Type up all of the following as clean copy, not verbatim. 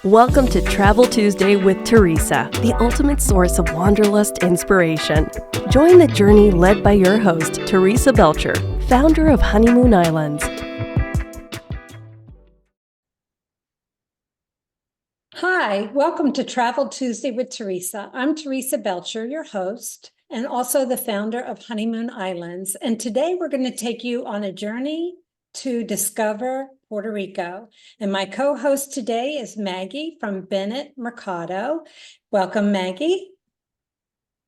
Welcome to Travel Tuesday with Teresa, the ultimate source of wanderlust inspiration. Join the journey led by your host, Teresa Belcher, founder of Honeymoon Islands. Hi, welcome to Travel Tuesday with Teresa. I'm Teresa Belcher, your host, and also the founder of Honeymoon Islands. And today we're going to take you on a journey to discover Puerto Rico. And my co-host today is Maggie from Bennett Mercado. Welcome, Maggie.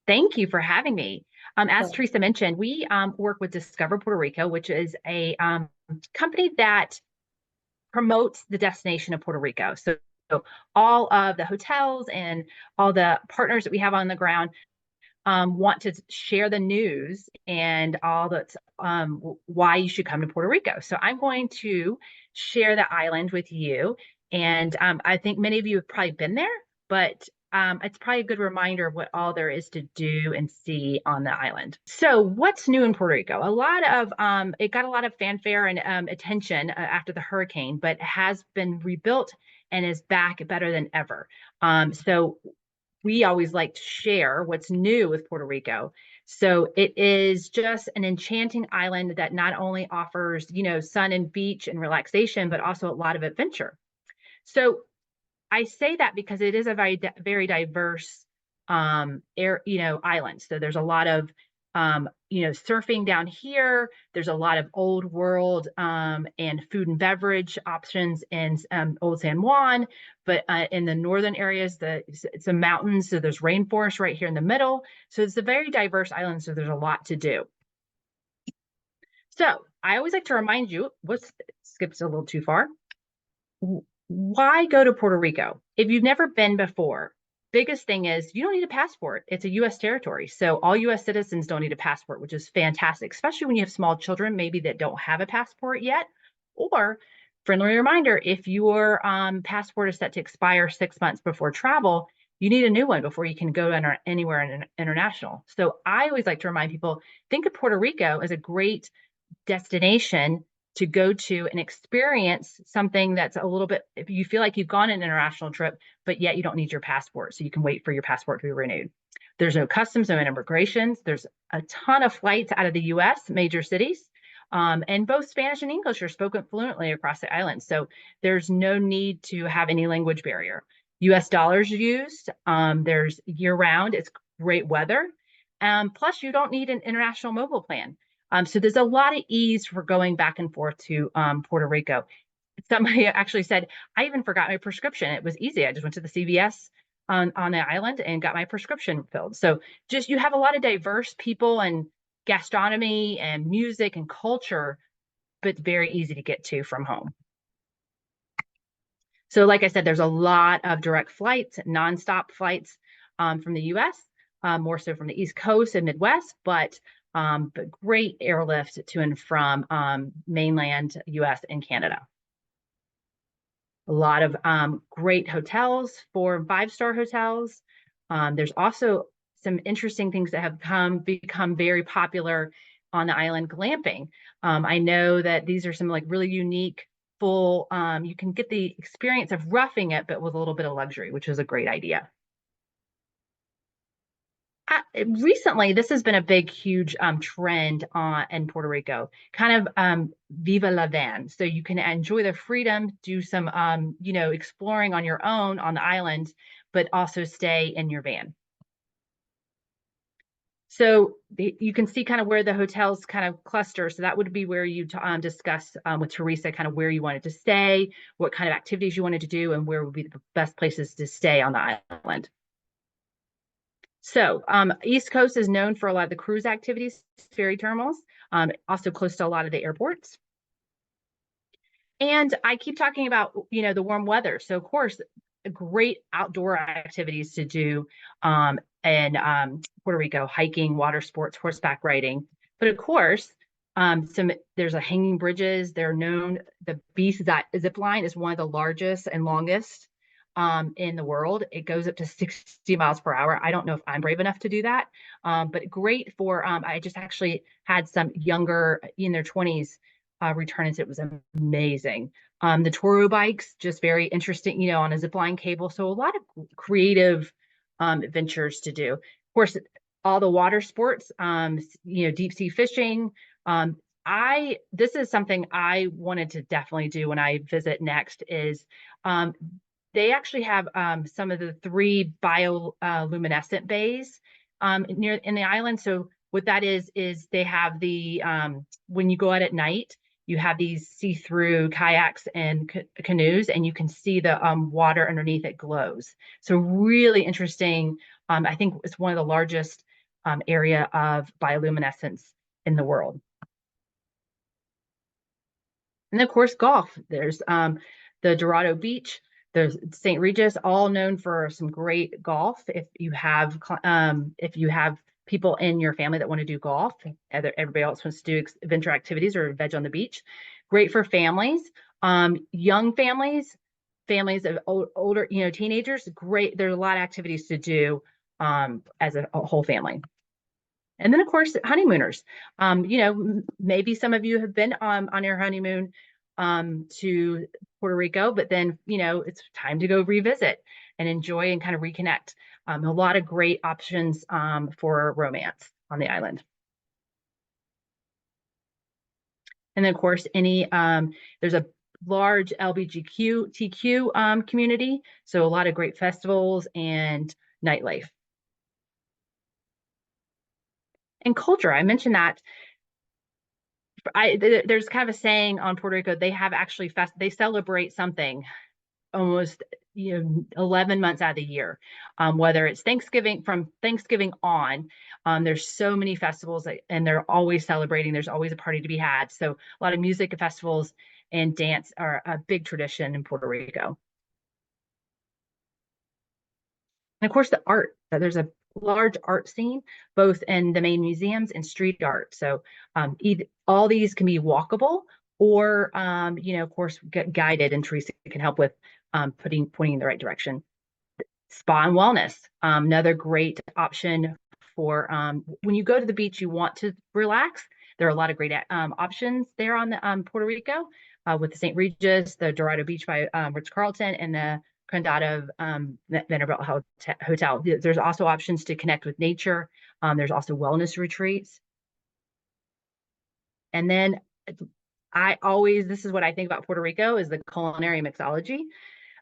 Thank you for having me. As Teresa mentioned, we work with Discover Puerto Rico, which is a company that promotes the destination of Puerto Rico. So all of the hotels and all the partners that we have on the ground want to share the news and all that's why you should come to Puerto Rico. So I'm going to share the island with you. And I think many of you have probably been there, but it's probably a good reminder of what all there is to do and see on the island. So what's new in Puerto Rico? It got a lot of fanfare and attention after the hurricane, but has been rebuilt and is back better than ever. So we always like to share what's new with Puerto Rico. So it is just an enchanting island that not only offers, sun and beach and relaxation, but also a lot of adventure. So I say that because it is a very diverse island. So there's a lot of surfing down here. There's a lot of old world and food and beverage options in Old San Juan, but in the northern areas, it's a mountains. So there's rainforest right here in the middle. So it's a very diverse island. So there's a lot to do. So I always like to remind you, skips a little too far. Why go to Puerto Rico? If you've never been before, biggest thing is you don't need a passport. It's a U.S. territory. So all U.S. citizens don't need a passport, which is fantastic, especially when you have small children, maybe that don't have a passport yet. Or friendly reminder, if your passport is set to expire 6 months before travel, you need a new one before you can go anywhere international. So I always like to remind people, think of Puerto Rico as a great destination to go to and experience something that's a little bit, if you feel like you've gone an international trip, but yet you don't need your passport. So you can wait for your passport to be renewed. There's no customs, no immigration. There's a ton of flights out of the US, major cities. And both Spanish and English are spoken fluently across the island. So there's no need to have any language barrier. US dollars used. There's year round. It's great weather. Plus, you don't need an international mobile plan. So there's a lot of ease for going back and forth to Puerto Rico. Somebody actually said, I even forgot my prescription. It was easy. I just went to the CVS on the island and got my prescription filled. So just you have a lot of diverse people and gastronomy and music and culture, but very easy to get to from home. So like I said, there's a lot of direct flights, nonstop flights from the US, more so from the East Coast and Midwest, but great airlift to and from mainland US and Canada. A lot of great hotels, 4- and 5-star hotels. There's also some interesting things that have become very popular on the island, glamping. I know that these are some like really unique, full, you can get the experience of roughing it, but with a little bit of luxury, which is a great idea. Recently, this has been a big, huge trend in Puerto Rico, kind of viva la van. So you can enjoy the freedom, do some, exploring on your own on the island, but also stay in your van. So you can see kind of where the hotels kind of cluster. So that would be where you discuss with Teresa kind of where you wanted to stay, what kind of activities you wanted to do, and where would be the best places to stay on the island. So East Coast is known for a lot of the cruise activities, ferry terminals, also close to a lot of the airports. And I keep talking about, the warm weather. So of course, great outdoor activities to do in Puerto Rico, hiking, water sports, horseback riding. But of course, there's a hanging bridges. They're known, the Beast zip line is one of the largest and longest in the world. It goes up to 60 miles per hour. I don't know if I'm brave enough to do that, but great for, I just actually had some younger in their 20s return, and it was amazing. The Toro bikes, just very interesting, on a zip line cable. So a lot of creative adventures to do. Of course, all the water sports, deep sea fishing. This is something I wanted to definitely do when I visit next is they actually have some of the 3 bioluminescent bays near in the island. So what that is they have the when you go out at night, you have these see-through kayaks and canoes, and you can see the water underneath it glows. So really interesting. I think it's one of the largest area of bioluminescence in the world. And of course, golf. There's the Dorado Beach. There's St. Regis, all known for some great golf. If you have people in your family that want to do golf, everybody else wants to do adventure activities or veg on the beach. Great for families, young families, families of older, teenagers. Great. There's a lot of activities to do as a whole family. And then, of course, honeymooners. Maybe some of you have been on your honeymoon to Puerto Rico, but then, it's time to go revisit and enjoy and kind of reconnect. A lot of great options for romance on the island. And then, of course, there's a large LGBTQ community, so a lot of great festivals and nightlife. And culture, I mentioned that. There's kind of a saying on Puerto Rico, they have actually they celebrate something almost 11 months out of the year, whether it's Thanksgiving, from Thanksgiving on. There's so many festivals and they're always celebrating. There's always a party to be had. So a lot of music festivals and dance are a big tradition in Puerto Rico. And of course, the art. There's a large art scene, both in the main museums and street art. So all these can be walkable or, of course, get guided, and Teresa can help with pointing in the right direction. Spa and wellness, another great option for when you go to the beach, you want to relax. There are a lot of great options there on the Puerto Rico with the St. Regis, the Dorado Beach by Ritz-Carlton, and the Condado Vanderbilt Hotel. There's also options to connect with nature. There's also wellness retreats. And then this is what I think about Puerto Rico, is the culinary mixology.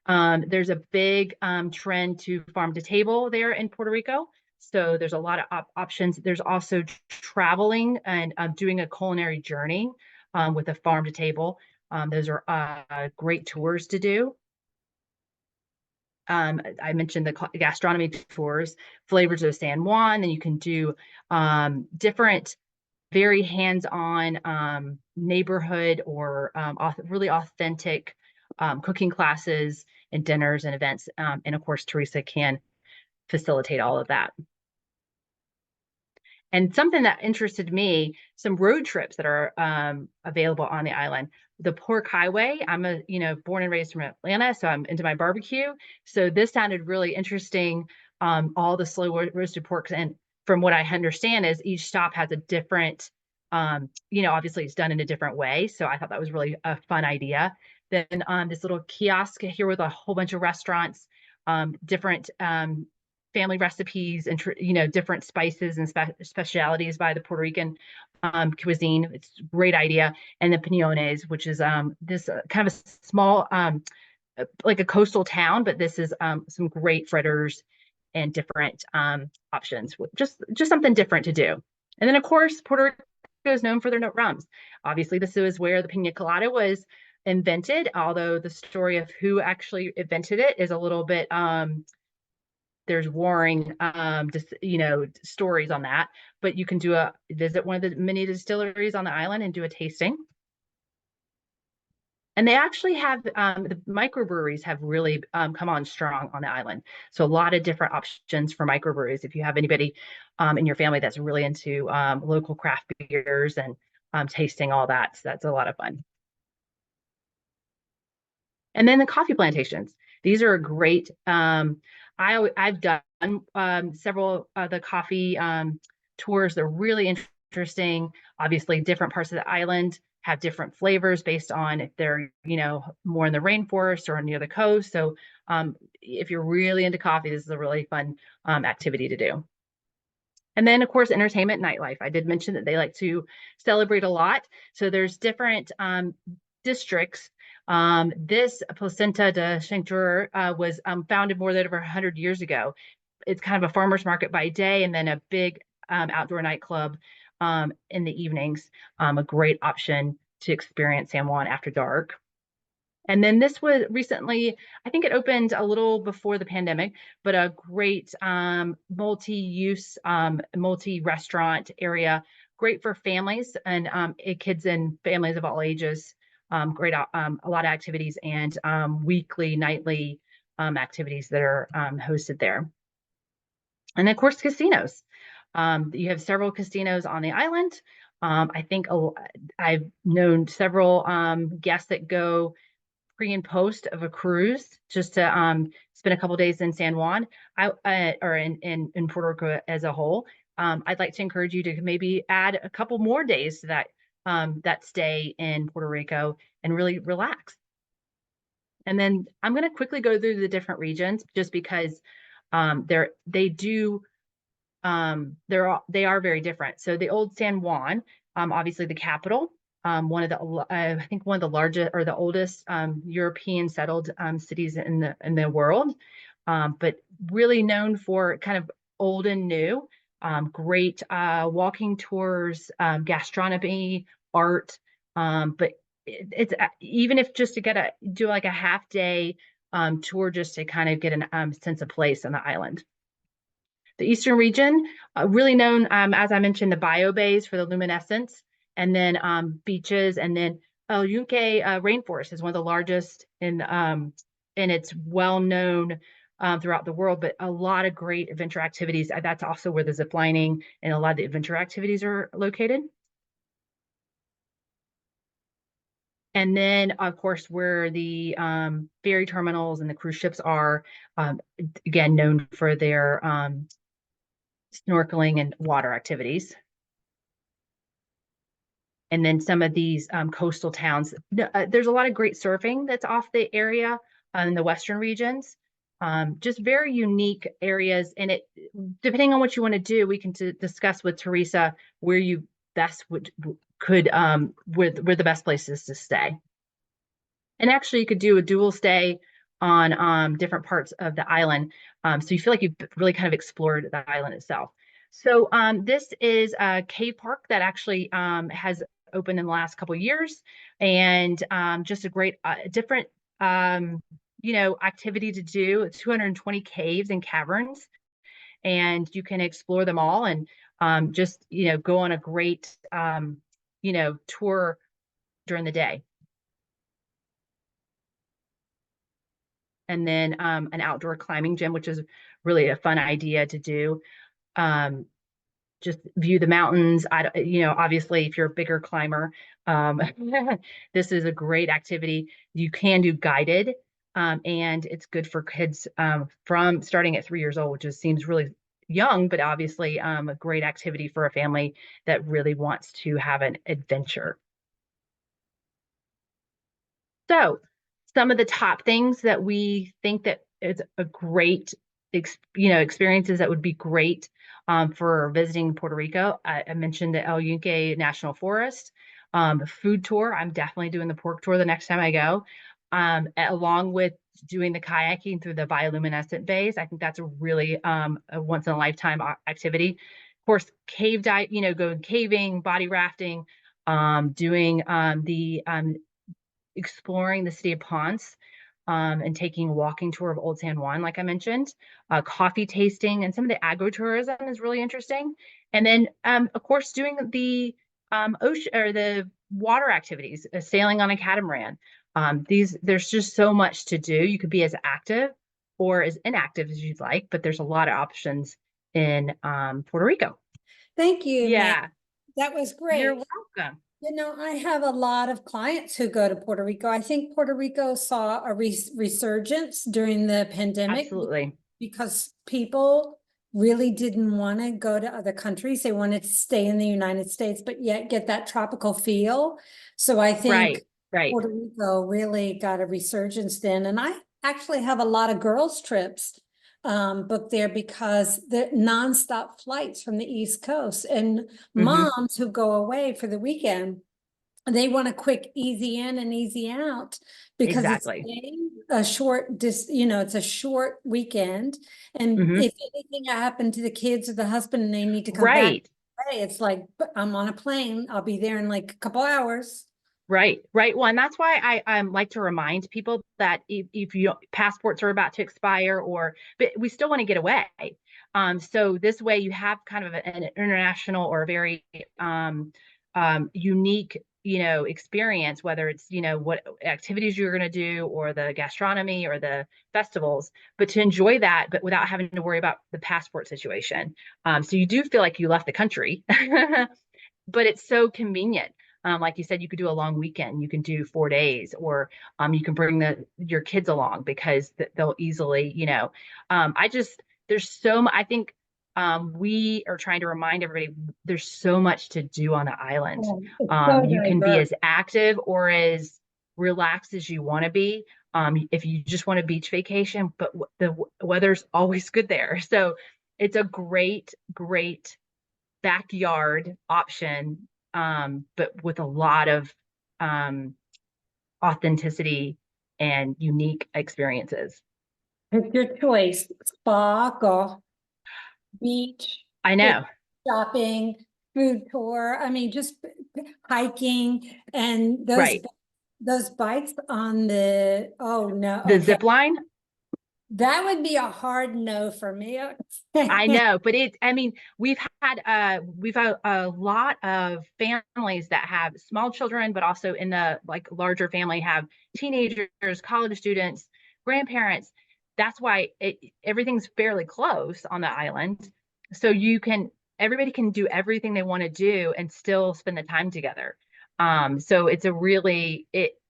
There's a big trend to farm to table there in Puerto Rico. So there's a lot of options. There's also traveling and doing a culinary journey with a farm to table. Those are great tours to do. I mentioned the gastronomy tours, flavors of San Juan, and you can do different, very hands-on neighborhood or really authentic cooking classes and dinners and events. And of course, Teresa can facilitate all of that. And something that interested me, some road trips that are available on the island. The Pork Highway. I'm born and raised from Atlanta, so I'm into my barbecue. So this sounded really interesting. All the slow roasted porks, and from what I understand, is each stop has a different, obviously it's done in a different way. So I thought that was really a fun idea. Then this little kiosk here with a whole bunch of restaurants, different family recipes, and different spices and specialities by the Puerto Rican cuisine. It's a great idea. And the Piñones, which is this kind of a small, like a coastal town, but this is some great fritters and different options. Just something different to do. And then, of course, Puerto Rico is known for their rums. Obviously, this is where the Piña Colada was invented, although the story of who actually invented it is a little bit there's warring stories on that, but you can visit one of the many distilleries on the island and do a tasting. And they actually have the microbreweries have really come on strong on the island. So a lot of different options for microbreweries. If you have anybody in your family that's really into local craft beers and tasting all that, so that's a lot of fun. And then the coffee plantations. These are great. I've done several of the coffee tours. They're really interesting. Obviously, different parts of the island have different flavors based on if they're, more in the rainforest or near the coast. So if you're really into coffee, this is a really fun activity to do. And then, of course, entertainment, nightlife. I did mention that they like to celebrate a lot. So there's different districts. This Placenta de Chinture was founded more than over 100 years ago. It's kind of a farmer's market by day and then a big outdoor nightclub in the evenings. A great option to experience San Juan after dark. And then this was recently, I think it opened a little before the pandemic, but a great multi-use, multi-restaurant area, great for families and kids and families of all ages. Great, a lot of activities and weekly, nightly activities that are hosted there. And of course, casinos. You have several casinos on the island. I think I've known several guests that go pre and post of a cruise just to spend a couple days in San Juan or in Puerto Rico as a whole. I'd like to encourage you to maybe add a couple more days to that stay in Puerto Rico and really relax. And then I'm going to quickly go through the different regions just because they are very different. So the old San Juan, obviously the capital, one of the largest or the oldest European settled cities in the world, but really known for kind of old and new, great walking tours, gastronomy, art, but it's even if just to do like a half day tour just to kind of get a sense of place on the island. The eastern region, really known, as I mentioned, the bio bays for the luminescence, and then beaches, and then El Yunque rainforest is one of the largest and it's well known throughout the world, but a lot of great adventure activities. That's also where the zip lining and a lot of the adventure activities are located. And then, of course, where the ferry terminals and the cruise ships are, again, known for their snorkeling and water activities. And then some of these coastal towns. There's a lot of great surfing that's off the area in the western regions. Just very unique areas. And it, depending on what you want to do, we can discuss with Teresa where you best where the best places to stay. And actually, you could do a dual stay on different parts of the island. So you feel like you've really kind of explored the island itself. So this is a cave park that actually has opened in the last couple of years, and just a great different activity to do. It's 220 caves and caverns, and you can explore them all and just go on a great tour during the day. And then an outdoor climbing gym, which is really a fun idea to do. Just view the mountains. Obviously, if you're a bigger climber, this is a great activity. You can do guided, and it's good for kids from starting at 3 years old, which seems really young, but obviously a great activity for a family that really wants to have an adventure. So some of the top things that we think that is a great, experiences that would be great for visiting Puerto Rico. I mentioned the El Yunque National Forest, food tour. I'm definitely doing the pork tour the next time I go, along with doing the kayaking through the bioluminescent bays. I think that's a really a once in a lifetime activity. Of course, cave dive, going caving, body rafting, doing exploring the city of Ponce, and taking a walking tour of Old San Juan, like I mentioned, coffee tasting, and some of the agritourism is really interesting. And then, of course, doing the ocean or the water activities, sailing on a catamaran. There's just so much to do. You could be as active or as inactive as you'd like, but there's a lot of options in Puerto Rico. Thank you. Yeah, Matt. That was great. You're welcome. I have a lot of clients who go to Puerto Rico. I think Puerto Rico saw a resurgence during the pandemic. Absolutely. Because people really didn't want to go to other countries. They wanted to stay in the United States, but yet get that tropical feel. So I think Right. Puerto Rico really got a resurgence then. And I actually have a lot of girls' trips booked there because the nonstop flights from the East Coast and moms who go away for the weekend, they want a quick easy in and easy out because Exactly. it's a short, it's a short weekend. And if anything happened to the kids or the husband and they need to come back, it's like, I'm on a plane. I'll be there in like a couple hours. Right. Well, and that's why I like to remind people that if you passports are about to expire, but we still want to get away. So this way you have kind of an international or a very unique, experience, whether it's, what activities you're going to do or the gastronomy or the festivals, but to enjoy that, but without having to worry about the passport situation. So you do feel like you left the country, but it's so convenient. Like you said, you could do a long weekend. You can do 4 days, or you can bring your kids along because they'll easily, there's so much. I think we are trying to remind everybody there's so much to do on the island. You can be as active or as relaxed as you want to be. If you just want a beach vacation, but the weather's always good there. So it's a great backyard option. But with a lot of authenticity and unique experiences. Pick your choice, spa, golf, beach. I know. Shopping, food tour. I mean, just hiking and those bikes on the, the zip line. That would be a hard no for me. I know, but we've had a lot of families that have small children, but also in the larger family have teenagers, college students, grandparents. That's why everything's fairly close on the island. So everybody can do everything they want to do and still spend the time together. So it's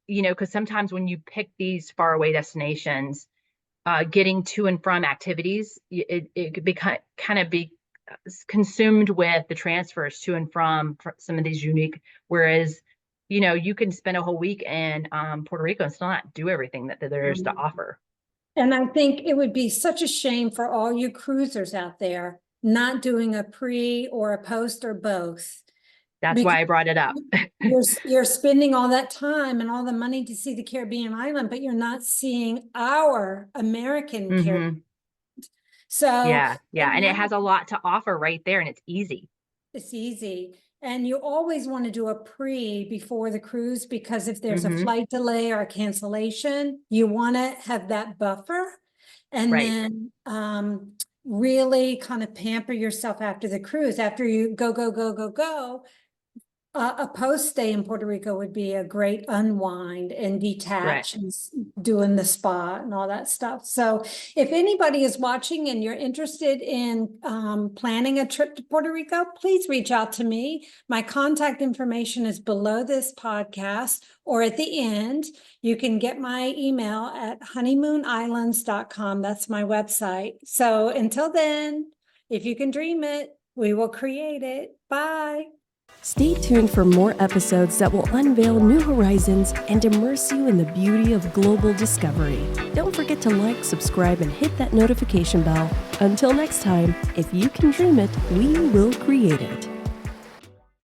because sometimes when you pick these faraway destinations, getting to and from activities, it could be kind of be consumed with the transfers to and from some of these unique, whereas, you can spend a whole week in Puerto Rico and still not do everything that there is to offer. And I think it would be such a shame for all you cruisers out there not doing a pre or a post or both. That's why I brought it up. You're spending all that time and all the money to see the Caribbean island, but you're not seeing our American Caribbean. So yeah. And it has a lot to offer right there, and it's easy. It's easy. And you always want to do a pre before the cruise, because if there's a flight delay or a cancellation, you want to have that buffer. And then really kind of pamper yourself after the cruise. After you go, a post stay in Puerto Rico would be a great unwind and detach and doing the spa and all that stuff. So if anybody is watching and you're interested in planning a trip to Puerto Rico, please reach out to me. My contact information is below this podcast or at the end. You can get my email at honeymoonislands.com. That's my website. So until then, if you can dream it, we will create it. Bye. Stay tuned for more episodes that will unveil new horizons and immerse you in the beauty of global discovery. Don't forget to like, subscribe, and hit that notification bell. Until next time, if you can dream it, we will create it.